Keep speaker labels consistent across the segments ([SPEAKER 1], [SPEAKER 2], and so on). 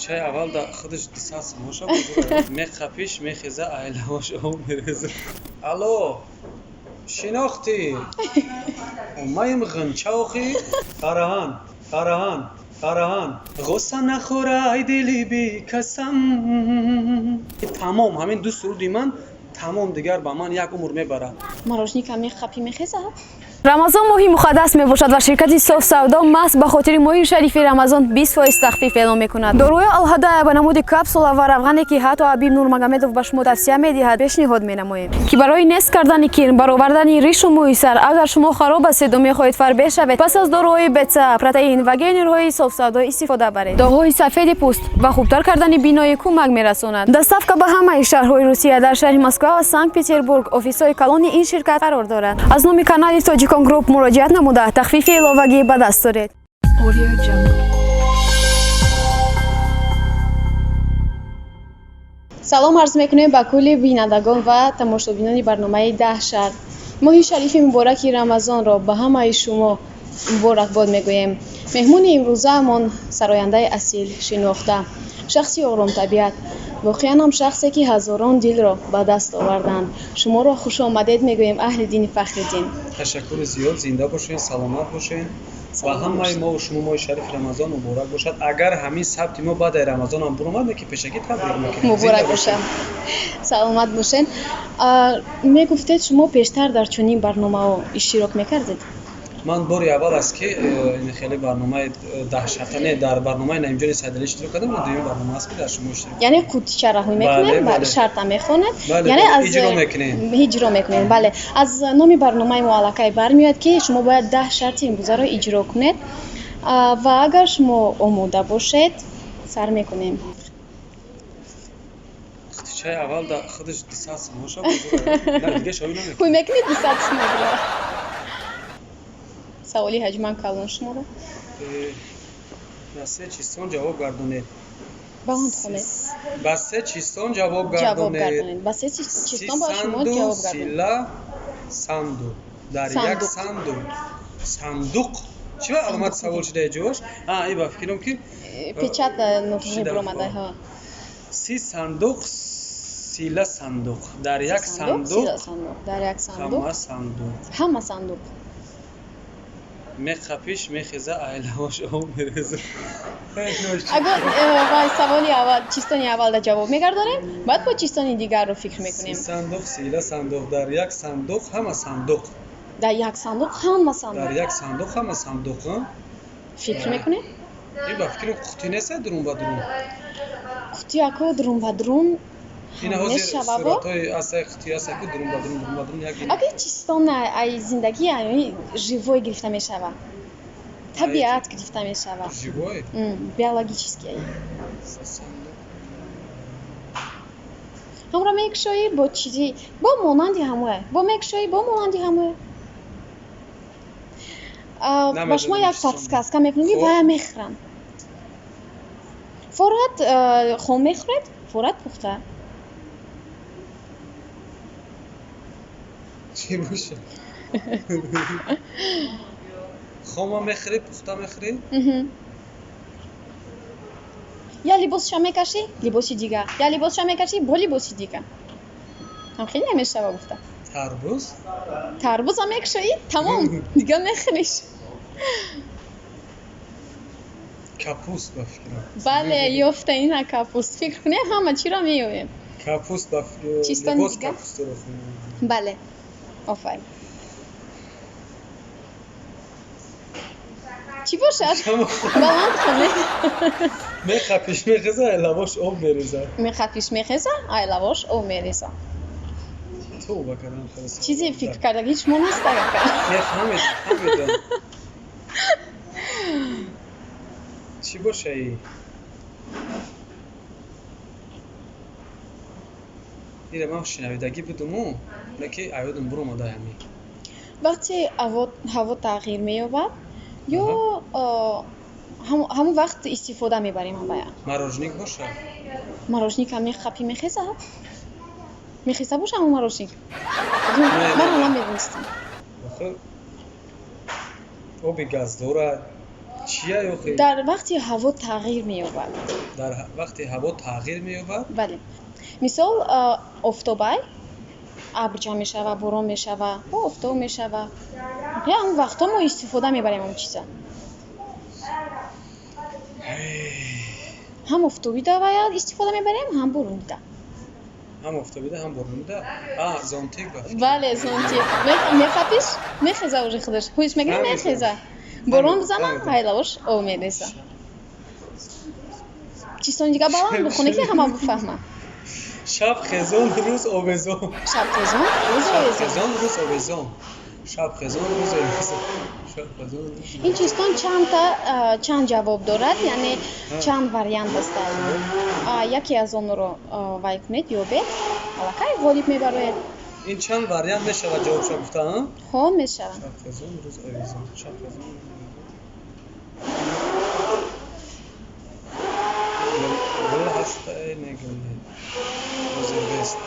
[SPEAKER 1] چای اول در خودش دستاس موشا بزرگ میخپیش میخیزه ایلواش او میرزه. الو شناختی اومایم غنچاخی فرهان غصه نخوره ای دلی بی کسم. تمام همین دو سرودی من تمام دیگر با من یک عمر میبره.
[SPEAKER 2] ماروژنیک هم میخپی میخیزه.
[SPEAKER 3] рамазон моҳи муқаддас мебошад ва ширкати соф савдо маҳз ба хотири моҳи шарифи рамазон 20% тахфиф эълон мекунад. дорои алҳадая ба намуди капсула ва равғане ки ҳатто абиб нурмагомедов ба шумо тавсия медиҳад пешниҳод менамоем ки барои нест кардани кирн баровардани ришу мӯйсар агар шумо хароб ҳастеду мехоҳед фарбеҳ шавед пас аз дорои беца протеин ва гейнерҳои соф савдо истифода баред. доғҳои сафеди пӯст ва хубтар кардани биноӣ кӯмак мерасонад. доставка ба ҳамаи шаҳрҳои русия дар шаҳри москва ва санкт петербург офисҳои калони ин ширкат қарор дорад. аз номи канали тоҷикон گروپ مراجعت نموده تخفیف علاوگی به دست دارید.
[SPEAKER 2] سلام عرض میکنیم به کل بینندگان و تماشابینان برنامه 10 شهر. ماه شریف مبارک رمضان را به همه شما مبارکباد میگوییم. مهمون امروزمان سراینده اصیل شناخته، شخصی آرام طبیعت، واقعا هم شخصی که هزاران دل را به دست آوردند. شما را خوش آمدید میگوییم اهل دین فخرالدین.
[SPEAKER 1] تشکر زیاد، زنده باشین، سلامت باشین و همه ما و شما ماه شریف رمضان مبارک باشد. اگر همین ثبت ما بعد رمضان هم برآمد که پیشکی تبریک میکنیم.
[SPEAKER 2] مبارک باشم. سلامت باشین. میگفتید شما پیشتر در چنین برنامه اشتراک میکردید؟
[SPEAKER 1] من باری اول است که این خیلی برنامه دهشتانه در برنامه نعیمجان سیدعلی اشتراک کردم و دومین برنامه است که در شما اشتراک.
[SPEAKER 2] یعنی خود شرح میکنید، بعد شرط میخونید، یعنی از اجرا میکنید. بله. از نام برنامه معلقه برمیاد که شما باید 10 شرط امروزه را اجرا کنید و اگر شما آماده باشید سر میکنیم.
[SPEAKER 1] چای اول در خودش دستاس موشا بزرگ نه دیگه شوی نمیکنه.
[SPEAKER 2] کوی میکنید دستاس میگیره. سوالی حجمان کلان شما رو
[SPEAKER 1] با 3 چیستان جواب گردونید.
[SPEAKER 2] با اون خونه
[SPEAKER 1] با 3 چیستان جواب گردونید.
[SPEAKER 2] با 3 چیستان با شما جواب گردونید.
[SPEAKER 1] سیلا صندوق در یک صندوق چی علامت سوال شده جوش؟ ای با فکرم که
[SPEAKER 2] پیچت نوتونی برآمده ها.
[SPEAKER 1] 30 صندوق سیلا صندوق در یک صندوق همه صندوق میخپیش میخیزه ایلواش او میرزه.
[SPEAKER 2] اگر سوالی اول چیستانی اول در جواب میگردانیم بعد با چیستانی دیگر رو فکر میکنیم.
[SPEAKER 1] 30 صندوق سیلا صندوق در یک صندوق همه صندوق
[SPEAKER 2] در یک صندوق همه
[SPEAKER 1] صندوق
[SPEAKER 2] فکر میکنیم.
[SPEAKER 1] این با فکر قطعی نیست درون با درون
[SPEAKER 2] قطعی اکو درون با درون
[SPEAKER 1] این حاضر صورتای اصلا اختیاس که درون با درون یکی
[SPEAKER 2] اگه چیستان ای زندگی یعنی ژیوی گرفته میشه طبیعت گرفته میشه
[SPEAKER 1] ژیوی
[SPEAKER 2] بیولوژیکی همراه میکشوی با چیزی با مانندی همه با میکشوی با مانندی همه با شما یک پاتسکاسکا میکنی و میخرن فورت خون میخورد فورت پخته
[SPEAKER 1] چی باشه؟ خواما میخری پخته میخری؟
[SPEAKER 2] یا لباسشا میکشی لباسی دیگه یا لباسشا میکشی با لباسی دیگه هم خیلی نمیشه با گفته تربوز هم میکشی تمام دیگه میخریش
[SPEAKER 1] کپوست بفکرم
[SPEAKER 2] بله یافته این کپوست فکر کنه همه چی را میویم
[SPEAKER 1] کپوست بفکرم لباس کپوست رو بفکرم
[SPEAKER 2] بله آفرین چی باشد؟ بلند خونه
[SPEAKER 1] میخپیش میخیزه ایلواش او میریزه
[SPEAKER 2] میخپیش میخیزه ایلواش او میریزه
[SPEAKER 1] تو بکنم خلاص
[SPEAKER 2] چیزی فکر کرده هیچ ما نیست
[SPEAKER 1] فهمیدم چی باشه ای؟ ایره من شنویدگی بودمو لکه ایادم برو ماده همی
[SPEAKER 2] وقتی هوا تغییر می‌یابد یا همون وقت استفاده میبریم هم باید
[SPEAKER 1] ماروژنیک باشه
[SPEAKER 2] ماروژنیک هم میخپی میخیزه میخیزه باشه همون ماروژنیک من هم میدونستم
[SPEAKER 1] آخه آبی گاز دوره چیه یوخی؟
[SPEAKER 2] در وقتی هوا تغییر می‌یابد.
[SPEAKER 1] در وقتی هوا تغییر می‌یابد.
[SPEAKER 2] بله. مثال آفتابی ابر جمع می‌شود، باران می‌شود، آفتاب می‌شود. یا اون وقتا ما استفاده می‌بریم اون چیزا. هم آفتابی دا باید استفاده می‌بریم، هم بارون دا.
[SPEAKER 1] هم آفتابی هم بارون دا. زانتیک باشه.
[SPEAKER 2] بله زانتیک. میخوابیش؟ میخزه уже خودش. هیچ میگه میخزه. بارون بزنم هایلاش او میریزه. چیزون دیگه بالام بخونه که همه بفهمم.
[SPEAKER 1] شب خزان روز آویزان.
[SPEAKER 2] شب خزان روز آویزان.
[SPEAKER 1] شب خزان روز آویزان. شب خزان روز آویزان.
[SPEAKER 2] این چیزان چند جواب دارد، یعنی چند واریانت است. یکی از آن رو وای کنید یا بید علاقه غالب میبرید.
[SPEAKER 1] این چند واریانت میشه و جواب شو گفتن؟
[SPEAKER 2] ها میشه.
[SPEAKER 1] شب خزان روز آویزان. شب خزان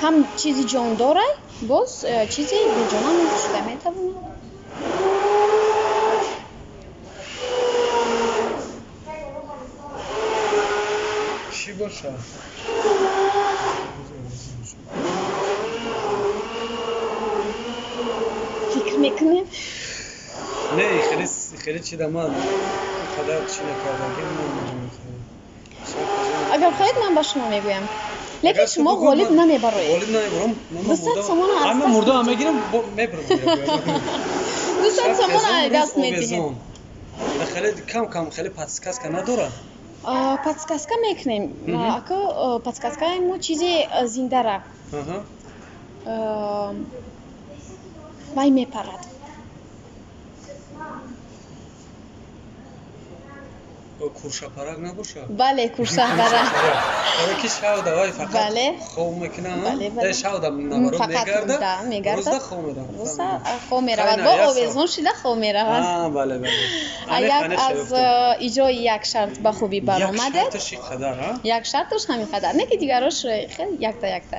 [SPEAKER 2] هم چیزی جان داره، باز چیزی جان هم شده میتونه.
[SPEAKER 1] چی باشه؟
[SPEAKER 2] فکر میکنیم؟
[SPEAKER 1] نه خیلی چی دمان قدر چی نکردم.
[SPEAKER 2] اگر خواهید من با شما میگویم، لیکن شما غالب نمیبرید.
[SPEAKER 1] غالب نمیبرم.
[SPEAKER 2] 200 سومون از
[SPEAKER 1] همه مرده هم میگیرم میبرم.
[SPEAKER 2] 200 سومون از دست میدهیم.
[SPEAKER 1] خیلی کم خیلی پاتسکاسکا نداره.
[SPEAKER 2] پاتسکاسکا میکنیم. اگه پاتسکاسکا ما چیزی زنده را وای میپرد.
[SPEAKER 1] کورشا پرک نباشه.
[SPEAKER 2] بله کورشا پرک.
[SPEAKER 1] برای کی شاو دوای فقط.
[SPEAKER 2] بله.
[SPEAKER 1] خوب میکنه.
[SPEAKER 2] بله.
[SPEAKER 1] شاو دم نبارو میگرده.
[SPEAKER 2] روزا
[SPEAKER 1] خوب میره.
[SPEAKER 2] روزا خوب میره. با آویزون شده خوب میره.
[SPEAKER 1] بله.
[SPEAKER 2] یک از اجرای یک شرط به خوبی برآمده.
[SPEAKER 1] یک شرطش قدر ها؟
[SPEAKER 2] یک شرطش همین قدر. نه که دیگراش خیلی یک تا.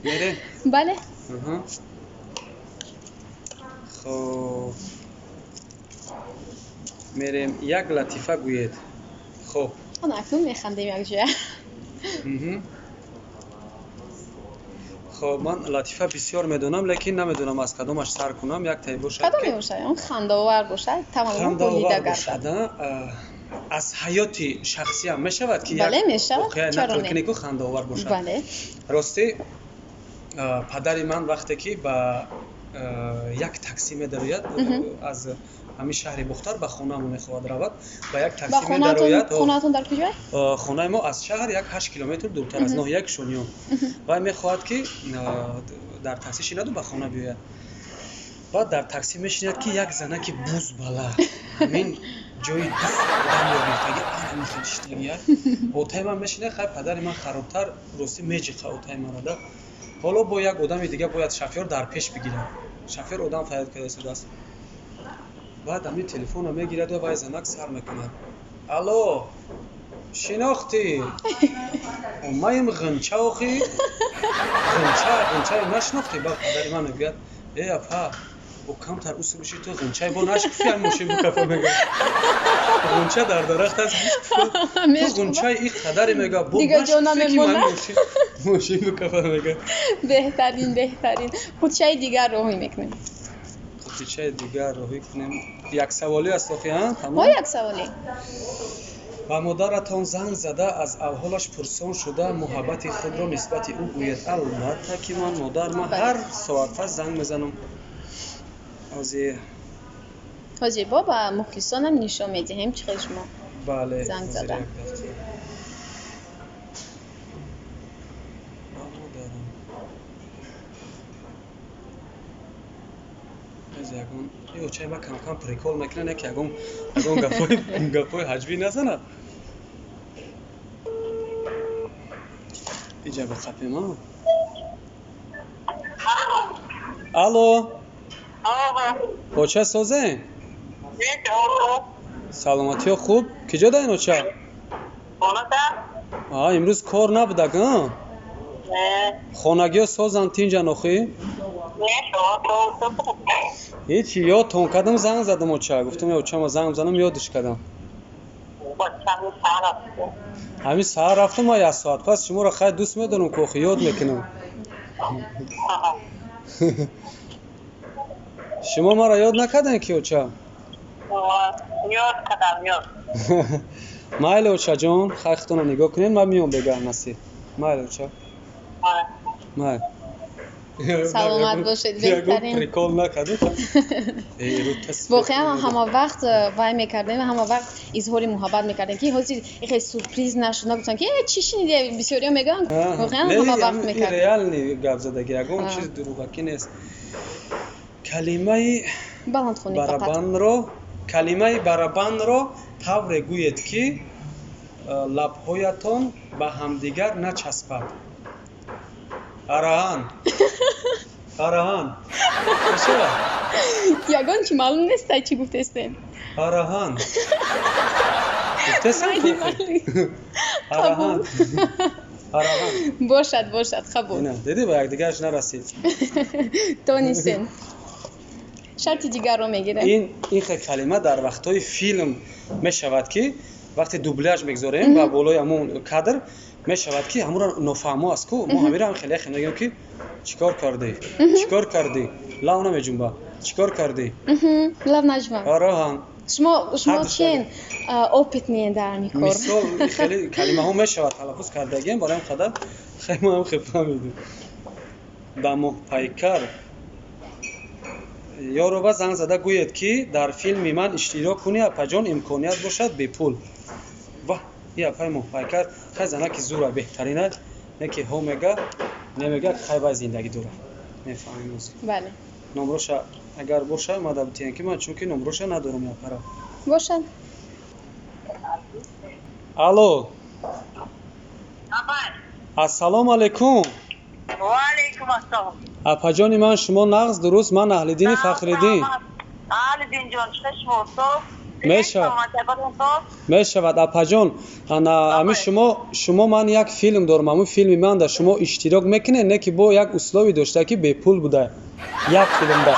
[SPEAKER 1] میره؟
[SPEAKER 2] بله.
[SPEAKER 1] خب میریم یک لطیفه گوید. خب
[SPEAKER 2] آن اکنون میخندیم یک جای.
[SPEAKER 1] خب من لطیفه بسیار میدونم لیکن نمیدونم از کدومش سر کنم. یک تایی باشه
[SPEAKER 2] کدومی باشه؟ اون خنده‌آور باشه، تمام بریده گردد.
[SPEAKER 1] از حیاتی شخصی هم میشود که
[SPEAKER 2] بله میشود.
[SPEAKER 1] چرا نه؟ کنیکو خنده‌آور باشه.
[SPEAKER 2] بله.
[SPEAKER 1] راستی پدری من وقتی که با یک تاکسی می‌دروید از همین شهر بختار به خونه‌مون می‌خواد رود با یک تاکسی می‌دروید.
[SPEAKER 2] خونه‌تون در کجای؟
[SPEAKER 1] خونه ما از شهر یک 8 کیلومتر دورتر از ناحیه شونیون و می‌خواد که در تاکسی شیند به خونه بیاید. بعد در تاکسی می‌شینید که یک زنک بوز بالا همین جای دوست دارم می‌گه همین خیلیه اوتای من می‌شینه. خیلی پدر من خرابتر راستی می‌جیخه اوتای من را. حالا با یک آدم دیگه باید شافیر در پیش بگیره. شافیر آدم فریاد کرده است. بعد همین تلفن رو میگیرد و وای زنک سر میکنه. الو شناختی؟ اومایم غنچه آخی؟ غنچه نشناختی؟ بعد پدر من میگه ای اپا او کمتر اوسو بشی تو غنچه با نشکفی هم موشی بکفه میگه. غنچه در درخت از تو غنچه ای قدری میگه با نشکفی که من موشی بکفه میگه.
[SPEAKER 2] بهترین خودشای دیگر راهی میکنیم.
[SPEAKER 1] خودشای دیگر راهی کنیم. یک سوالی است آخی ها؟
[SPEAKER 2] تمام. یک سوالی.
[SPEAKER 1] با مادرتان زنگ زده از احوالش پرسان شده محبت خود را نسبت او گوید. البته که من مادر ما هر ساعت زنگ میزنم.
[SPEAKER 2] حاجی بابا مخلصانم نشون میدیم چه شما.
[SPEAKER 1] بله.
[SPEAKER 2] زنگ زدن.
[SPEAKER 1] یه چای ما کم پریکول میکنه که اگم گپای حجبی نزنه. اینجا با خطی ما. الو. اوچه سازه؟ سلامتی خوب؟ کجا دارین اوچه؟ امروز کار نبوده گا؟ خانگی ها سازن تینجا نخی؟ هیچی یاد تون کدم زنگ زدم اوچه گفتم اوچه ما زنگ زنم یادش کدم ҳамин саҳар рафтум ма 1 соат пас шуморо хай дӯст медорам кохи ёд мекунам шумо маро ёд накардем ки оча
[SPEAKER 4] ёд кардам ёд
[SPEAKER 1] майли очаҷон хай худтона нигоҳ кунед ман миём бега насир майли оча май
[SPEAKER 2] саломат бошед беҳтарин
[SPEAKER 1] прикол накардед
[SPEAKER 2] воқеан ҳама вақт вай мекардем ҳама вақт изҳори муҳаббат мекардем ки ҳозир ихе сюрприз нашуд нагуфтам ки чӣ шуниде бисёриё мегӯянд воқеан ҳама вақт мекардем
[SPEAKER 1] реални гап задагӣ ягон чиз дурӯғакӣ нест калимаи
[SPEAKER 2] баландхонӣ фақат
[SPEAKER 1] калимаи барабанро тавре гӯед ки лабҳоятон ба ҳамдигар начаспад араҳан
[SPEAKER 2] ягон чӣ маълум нестай чӣ гуфтестем
[SPEAKER 1] араҳан гуфтесам араҳан
[SPEAKER 2] бошад қабул
[SPEAKER 1] диди ба якдигараш нарасид
[SPEAKER 2] тонистен шарти дигарро мегирем
[SPEAKER 1] ин хел калима дар вақтҳои филм мешавад ки вақте дубляж мегзорем ба болои ҳамон кадр мешавад ки ҳамонро нофаҳмо аст ку мо ҳамира хеле мегӯем ки чикор кардӣ лав намеҷунба чикор кардӣ
[SPEAKER 2] лав наҷунба
[SPEAKER 1] араҳан
[SPEAKER 2] шумо чен опитние дар ин кор
[SPEAKER 1] мисол хеле калимаҳо мешавад талаффуз кардагием барои ин қадар хеле ҳам фаҳмидем ба моҳпайкар ёрова занг зада гӯед ки дар филми ман иштирок кунӣ апаҷон имконият бошад бепул ва и апаи моҳпайкар хай занаки зура беҳтарина не ки ҳо мега немега хай вай зиндагӣ дора мефаҳмем
[SPEAKER 2] бале
[SPEAKER 1] номроша агар боша мадабутиен ки ман чунки номроша надорам япара
[SPEAKER 2] бошад
[SPEAKER 1] алло ассалому алайкум
[SPEAKER 4] ва алайкум ассалом
[SPEAKER 1] апаҷони ман шумо нағз дуруст ман аҳлиддини фахриддин
[SPEAKER 4] аҳлиддинҷон чӣ шумо
[SPEAKER 1] мешавад апаҷон ами шумо ман як филм дорам ҳамун филми манда шумо иштирок мекунед не ки бо як условӣ дошта ки бепул буда як филмда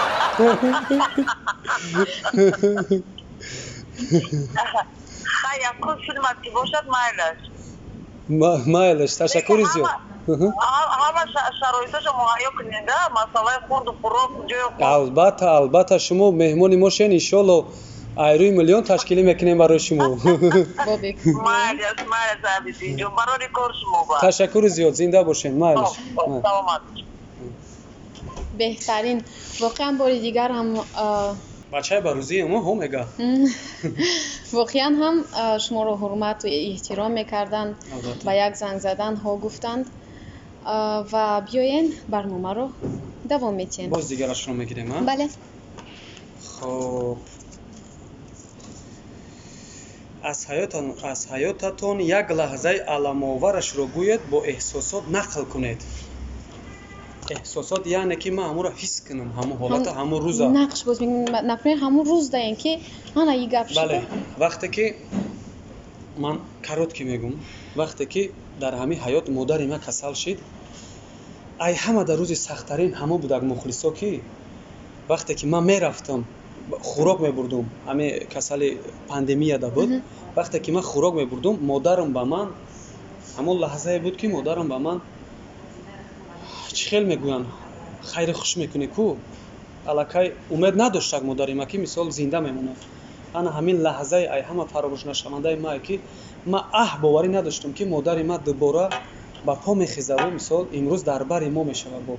[SPEAKER 4] якун филмат ки бошад
[SPEAKER 1] майлаш ташаккури зиёд
[SPEAKER 4] ҳама шароиташа муҳайё кунед масъалаи хурду хӯрок ҷои
[SPEAKER 1] албатта шумо меҳмони мо шен иншоалло айрӯи миллион ташкилӣ мекунем барои шумо ташаккури зиёд зинда бошед майлаш
[SPEAKER 2] беҳтарин воқеан бори дигар ҳам
[SPEAKER 1] бачаи ба рӯзии мо ҳо мега
[SPEAKER 2] воқеан ҳам шуморо ҳурмату эҳтиром мекарданд ба як занг задан ҳо гуфтанд ва биёен барномаро давом метиҳем
[SPEAKER 1] боз дигарашро мегирем
[SPEAKER 2] бале
[SPEAKER 1] хоб аз ҳаётатон як лаҳзаи аламоварашро гӯед бо эҳсосот нақл кунед эҳсосот яъне ки ман ҳамонро ҳис кунам ҳамон ҳолата ҳамон рӯза
[SPEAKER 2] нақш боз например ҳамон рӯз даен ки ана и гап шуда
[SPEAKER 1] бале вақте ки ман каротки мегӯм вақте ки дар ҳамин ҳаёт модари ман касал шид ай ҳама дар рӯзи сахттарин ҳамон будак мухлисо ки вақте ки ман мерафтам хӯрок мебурдум ҳамин касали пандемияда буд вақте ки ман хӯрок мебурдум модарам ба ман ҳамон лаҳзае буд ки модарам ба ман чӣ хел мегӯянд хайри хуш мекунӣ ку аллакай умед надоштак модари ман ки мисол зинда мемонад ана ҳамин лаҳзаи ай ҳама фаромӯшнашавандаи мае ки ман боварӣ надоштам ки модари ман дубора ба по мехезаву мисол имрӯз дар бари мо мешавад бо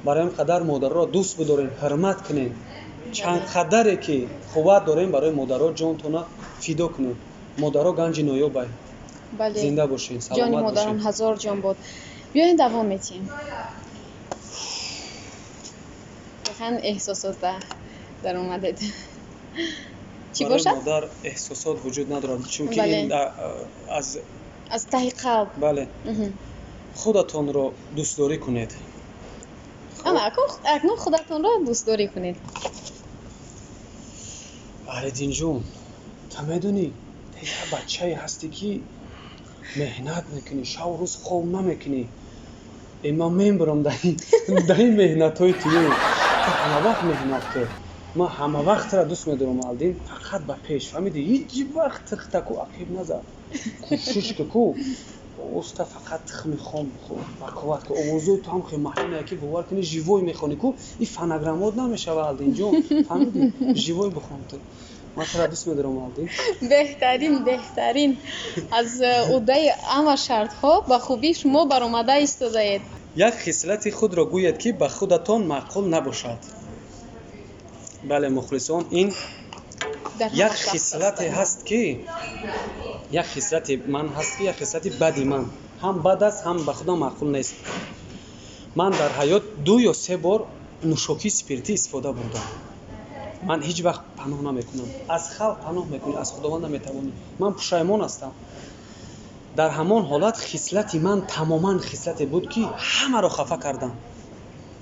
[SPEAKER 1] барои ин қадар модарро дӯст бидорем ҳурмат кунем чанд қадаре ки қувват дорем барои модарро ҷонтона фидо кунем модарро ганҷи ноёбай зинда бошед саломат бошед
[SPEAKER 2] ҷони модарам ҳазор ҷон бод биёен давом метиҳем хан эҳсосота дар омадед чӣ бошад
[SPEAKER 1] модар эҳсосот вуҷуд надорад чунки ин
[SPEAKER 2] аз таҳи қалб
[SPEAKER 1] бале худатонро дӯстдорӣ кунед
[SPEAKER 2] акнун худатонро дӯстдорӣ кунед
[SPEAKER 1] аҳлиддинҷон та медонӣ як бачае ҳастӣ ки меҳнат мекунӣ шаву рӯз хоб намекунӣ ман мебурам дар ин меҳнатҳои ту ҳама вақт меҳнат кар ما همه وقت را دوست می‌دارم алдин فقط به پیش فهمیدی هیچ وقت تکو عقب نزد کوشش کو اوستا فقط تخمی خام بقوت که اوزوی تو هم خیلی محتینه که باور کنی جیوی میخونی کو این فنگرامود نمیشه алдин جون فهمیدی جیوی بخون تو ما را دوست می‌دارم алдин
[SPEAKER 2] بهترین از عده همه شرط‌ها با خوبی شما برآمده ایستادید.
[SPEAKER 1] یک خصلت خود را گوید که به خودتان معقول نباشد. بله مخلصان این یک خصلت هست که یک خصلت من هست که یک خصلت بدی من هم بد است هم به خودم معقول نیست. من در حیات 2 یا 3 بار نوشاکی سپیرتی استفاده بردم. من هیچ وقت پناه نمیکنم. از خلق پناه میکنم، از خداوند نمیتوانم. من پشیمان هستم. در همان حالت خصلت من تماما خصلت بود که همه را خفه کردم.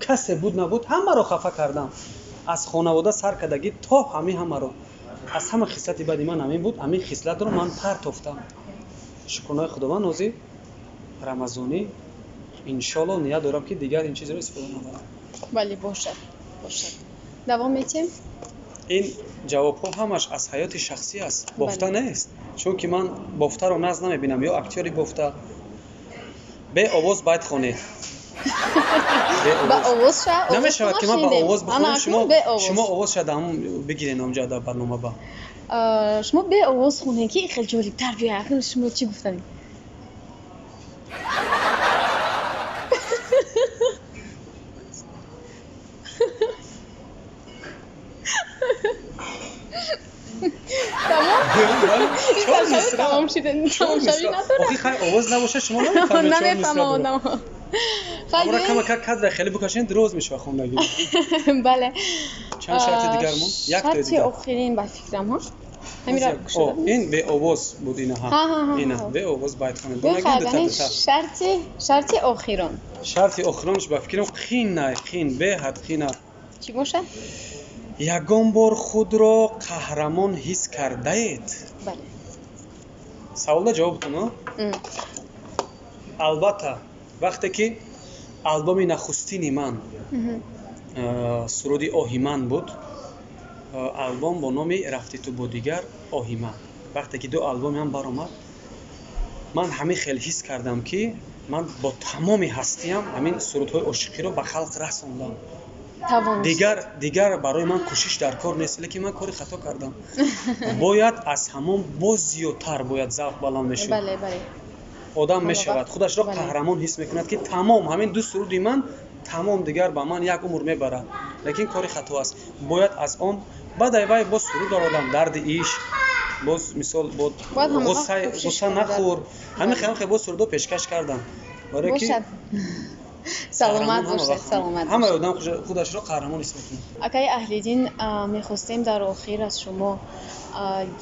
[SPEAKER 1] کسی بود نبود همه را خفه کردم. از خانواده سرکردگی تا همه را از همه خصلت بدی من همین بود. همین خصلت رو من پرتافتم. شکرنای خداوند نازی رمضانی انشالله نیت دارم که دیگر این چیز رو استفاده نکنم.
[SPEAKER 2] بله باشد. دوام میتیم؟
[SPEAKER 1] این جواب ها همش از حیات شخصی است. بافته نیست. چون که من بافته رو ناز نمیبینم یا اکتیاری بافته به آواز باید خونید.
[SPEAKER 2] با آواز شد؟
[SPEAKER 1] نمیشود که من با آواز بخونم شما آواز شد هم بگیرین اونجا در برنامه با
[SPEAKER 2] شما به آواز خونین که خیلی جالب تر بیاید. شما چی گفتنید؟ تمام شده
[SPEAKER 1] آخه آواز نباشه شما نمیفهمید چون
[SPEAKER 2] نمیفهمم.
[SPEAKER 1] خیلی کم کادر خیلی بکشین درست میشه خوندگی.
[SPEAKER 2] بله.
[SPEAKER 1] چند شرط دیگر مون؟ یک تا دیگر.
[SPEAKER 2] شرط آخرین با فکرم ها. همین را گوشه
[SPEAKER 1] این به آواز بود اینها. اینا به آواز باید خونید.
[SPEAKER 2] بخوابین شرط آخرین.
[SPEAKER 1] شرط آخرینش با فکرم خین به حد خین.
[SPEAKER 2] چی باشه؟
[SPEAKER 1] یگان بار خود را قهرمان حس کرده اید؟
[SPEAKER 2] بله.
[SPEAKER 1] سوال جوابتون البته وقتی که آلبوم نخستین من سرودی آهیمن بود آلبوم با نام رفتی تو با دیگر آهیمن وقتی که 2 آلبوم هم برآمد من همین خیلی حس کردم که من با تمام هستیم همین سرودهای عاشقی رو به خلق رسوندم. دیگر برای من کوشش در کار نیست لیکن من کاری خطا کردم. باید از همون باز زیادتر باید ذوق بلند میشه.
[SPEAKER 2] بله.
[SPEAKER 1] آدم میشود خودش را قهرمان حس میکند که تمام همین 2 سرودی من تمام دیگر به من یک عمر میبرد لیکن کاری خطا است. باید از آن بعد وای باز سرود آوردم درد عشق باز مثال بود غصه نخور همین خیلی باز سرود پیشکش کردم برای که
[SPEAKER 2] سلامت باشید.
[SPEAKER 1] همه آدم خودش را قهرمان حس میکنه.
[SPEAKER 2] اگه اهل دین میخواستیم در آخر از شما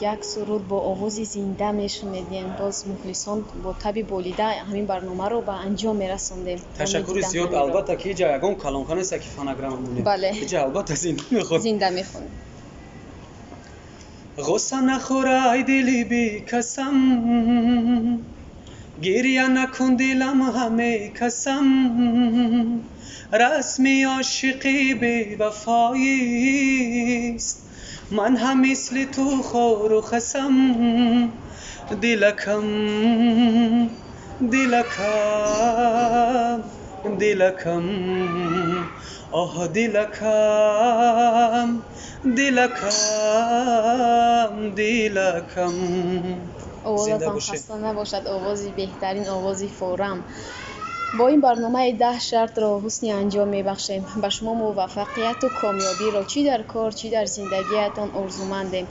[SPEAKER 2] یک سرود با آواز زنده میشنیدیم باز مخلصان با تبی بولیده همین برنامه رو به انجام میرسوندیم.
[SPEAKER 1] تشکر زیاد. البته که اینجا یگان کلانخانه است که فونوگرام مونه.
[SPEAKER 2] بله.
[SPEAKER 1] اینجا البته زنده
[SPEAKER 2] میخونیم.
[SPEAKER 1] غصه نخور ای دلی بی قسم گریه نکن دلم همه قسم رسمی عاشقی بی وفایی است من هم مثل تو خور و خسم دلکم آه دلکم
[SPEAKER 2] آوازتان خسته نباشد. آوازی بهترین آوازی فورم. با این برنامه 10 شرط را حسنی انجام میبخشیم. به شما موفقیت و کامیابی را چی در کار چی در زندگیتان آرزومندیم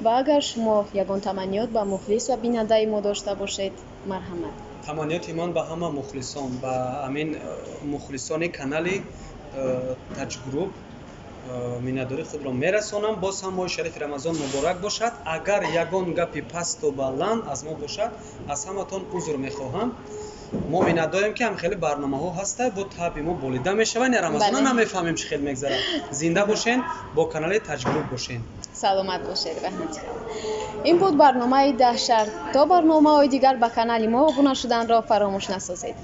[SPEAKER 2] و اگر شما یگان تمنیات به مخلص و بیننده ما داشته باشید مرحمت.
[SPEAKER 1] تمنیات من به همه مخلصان و همین مخلصان کانال تاج گروپ مینداری خود را میرسانم. باز هم ماه شریف رمضان مبارک باشد. اگر یگان گپی پست و بلند از ما باشد از همتون عذر میخواهم. ما مینداریم که هم خیلی برنامه ها هسته با تابی ما بولیده میشه و رمضان نمیفهمیم چه خیلی میگذره. زنده باشین با کانال تاج گروپ باشین.
[SPEAKER 2] سلامت باشید. رحمت. این بود برنامه 10 شرط. تا برنامه های دیگر با کانال ما ابونه شدن را فراموش نسازید.